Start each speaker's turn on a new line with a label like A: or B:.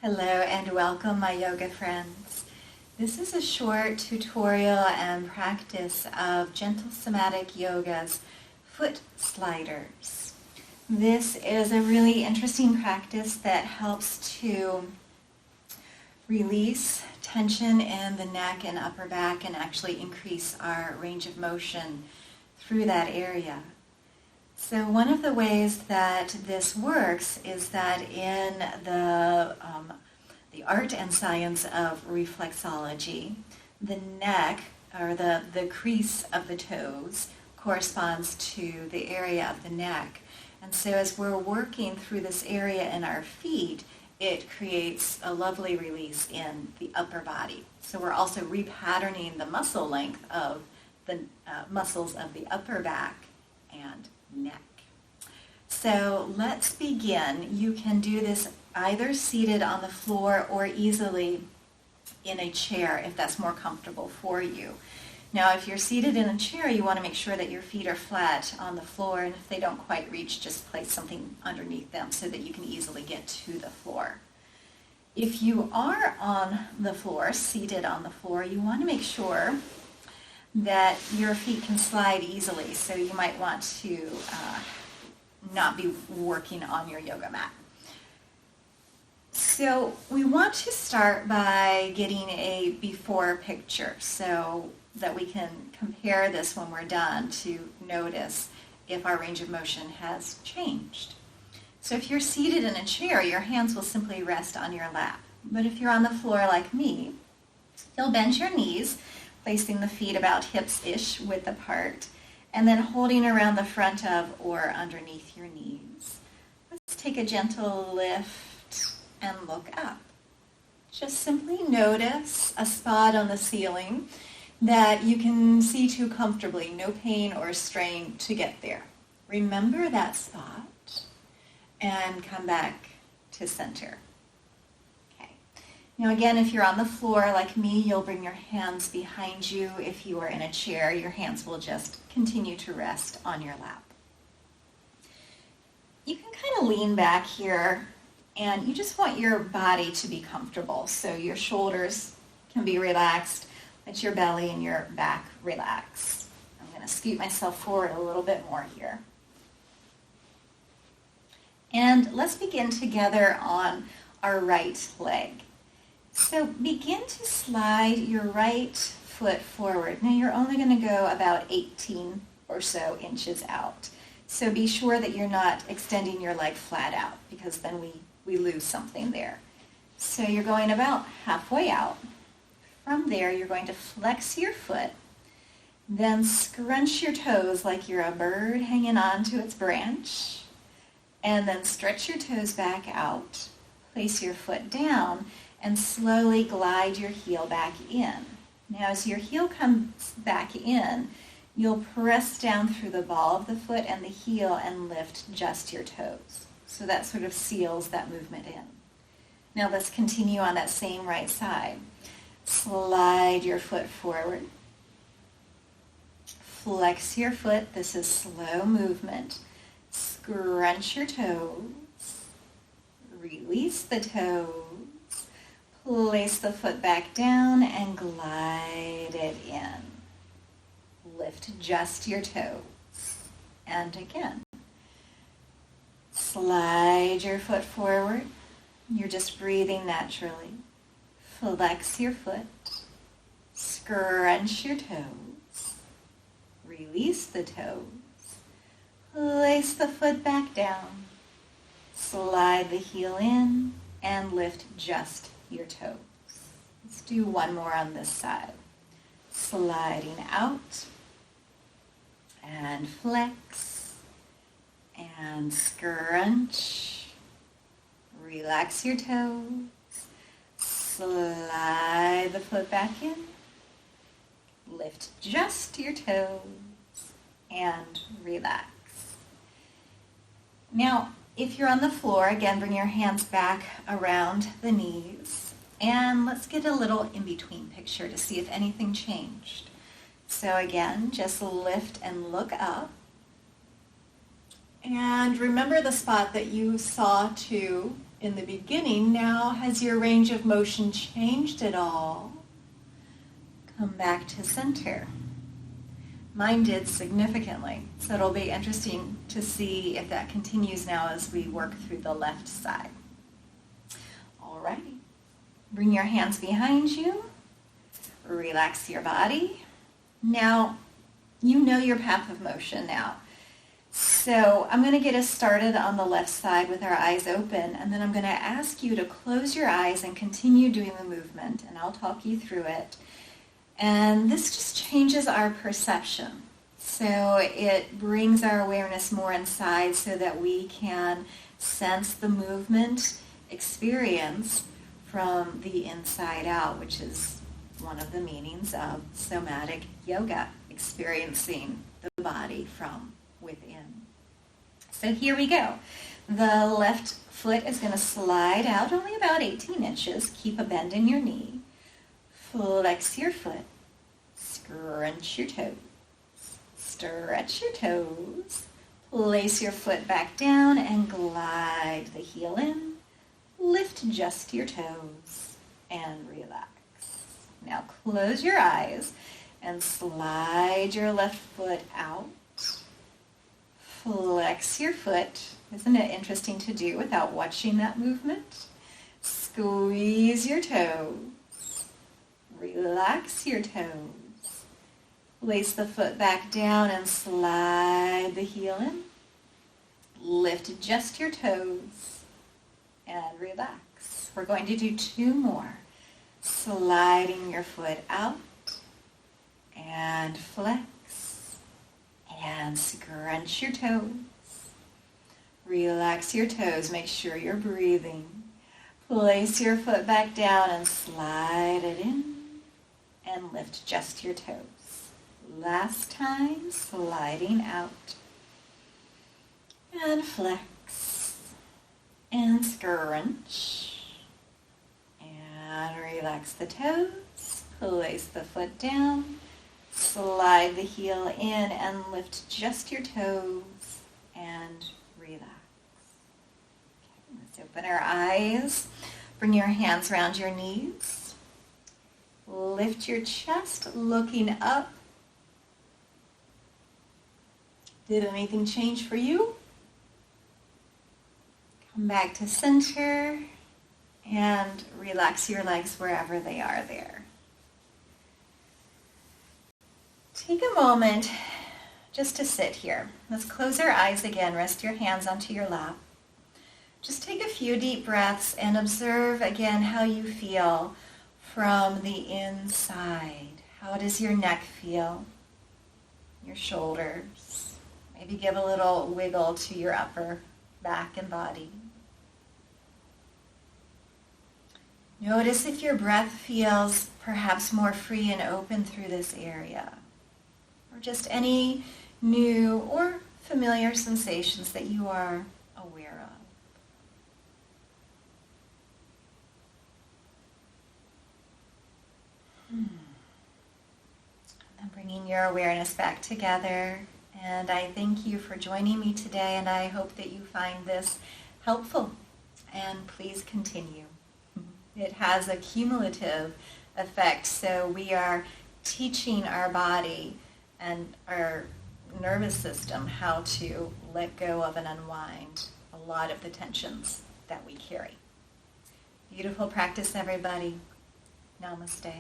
A: Hello and welcome, my yoga friends. This is a short tutorial and practice of gentle somatic yoga's foot sliders. This is a really interesting practice that helps to release tension in the neck and upper back and actually increase our range of motion through that area. So one of the ways that this works is that in the art and science of reflexology, the neck, or the crease of the toes, corresponds to the area of the neck. And so as we're working through this area in our feet, it creates a lovely release in the upper body. So we're also repatterning the muscle length of the muscles of the upper back and neck. So let's begin. You can do this either seated on the floor or easily in a chair if that's more comfortable for you. Now if you're seated in a chair, you want to make sure that your feet are flat on the floor, and if they don't quite reach, just place something underneath them so that you can easily get to the floor. If you are on the floor, seated on the floor, you want to make sure that your feet can slide easily, so you might want to not be working on your yoga mat. So we want to start by getting a before picture so that we can compare this when we're done to notice if our range of motion has changed. So if you're seated in a chair, your hands will simply rest on your lap. But if you're on the floor like me, you'll bend your knees, placing the feet about hips-ish width apart, and then holding around the front of or underneath your knees. Let's take a gentle lift and look up. Just simply notice a spot on the ceiling that you can see to comfortably, no pain or strain to get there. Remember that spot and come back to center. Now again, if you're on the floor like me, you'll bring your hands behind you. If you are in a chair, your hands will just continue to rest on your lap. You can kind of lean back here, and you just want your body to be comfortable. So your shoulders can be relaxed, let your belly and your back relax. I'm going to scoot myself forward a little bit more here. And let's begin together on our right leg. So begin to slide your right foot forward. Now you're only going to go about 18 or so inches out. So be sure that you're not extending your leg flat out, because then we lose something there. So you're going about halfway out. From there you're going to flex your foot, then scrunch your toes like you're a bird hanging on to its branch, and then stretch your toes back out. Place your foot down and slowly glide your heel back in. Now as your heel comes back in, you'll press down through the ball of the foot and the heel and lift just your toes. So that sort of seals that movement in. Now let's continue on that same right side. Slide your foot forward. Flex your foot. This is slow movement. Scrunch your toes. Release the toes. Place the foot back down and glide it in. Lift just your toes. And again. Slide your foot forward. You're just breathing naturally. Flex your foot. Scrunch your toes. Release the toes. Place the foot back down. Slide the heel in and lift just your toes. Let's do one more on this side. Sliding out and flex and scrunch. Relax your toes. Slide the foot back in. Lift just your toes and relax. Now, if you're on the floor, again, bring your hands back around the knees, and let's get a little in-between picture to see if anything changed. So again, just lift and look up. And remember the spot that you saw to in the beginning. Now, has your range of motion changed at all? Come back to center. Mine did significantly, so it'll be interesting to see if that continues now as we work through the left side. Alrighty. Bring your hands behind you. Relax your body. Now, you know your path of motion now. So I'm going to get us started on the left side with our eyes open, and then I'm going to ask you to close your eyes and continue doing the movement, and I'll talk you through it. And this just changes our perception. So it brings our awareness more inside so that we can sense the movement experience from the inside out, which is one of the meanings of somatic yoga, experiencing the body from within. So here we go. The left foot is going to slide out only about 18 inches. Keep a bend in your knee. Flex your foot. Scrunch your toes. Stretch your toes. Place your foot back down and glide the heel in. Lift just your toes and relax. Now close your eyes and slide your left foot out. Flex your foot. Isn't it interesting to do without watching that movement? Squeeze your toes. Relax your toes. Place the foot back down and slide the heel in. Lift just your toes and relax. We're going to do 2 more. Sliding your foot out and flex and scrunch your toes. Relax your toes. Make sure you're breathing. Place your foot back down and slide it in and lift just your toes. Last time, sliding out and flex and scrunch. And relax the toes, place the foot down, slide the heel in and lift just your toes and relax. Okay, let's open our eyes. Bring your hands around your knees. Lift your chest, looking up. Did anything change for you? Come back to center. And relax your legs wherever they are there. Take a moment just to sit here. Let's close our eyes again. Rest your hands onto your lap. Just take a few deep breaths and observe again how you feel from the inside. How does your neck feel? Your shoulders. Maybe give a little wiggle to your upper back and body. Notice if your breath feels perhaps more free and open through this area, or just any new or familiar sensations that you are aware of. I'm bringing your awareness back together, and I thank you for joining me today, and I hope that you find this helpful, and please continue. It has a cumulative effect, so we are teaching our body and our nervous system how to let go of and unwind a lot of the tensions that we carry. Beautiful practice, everybody. Namaste.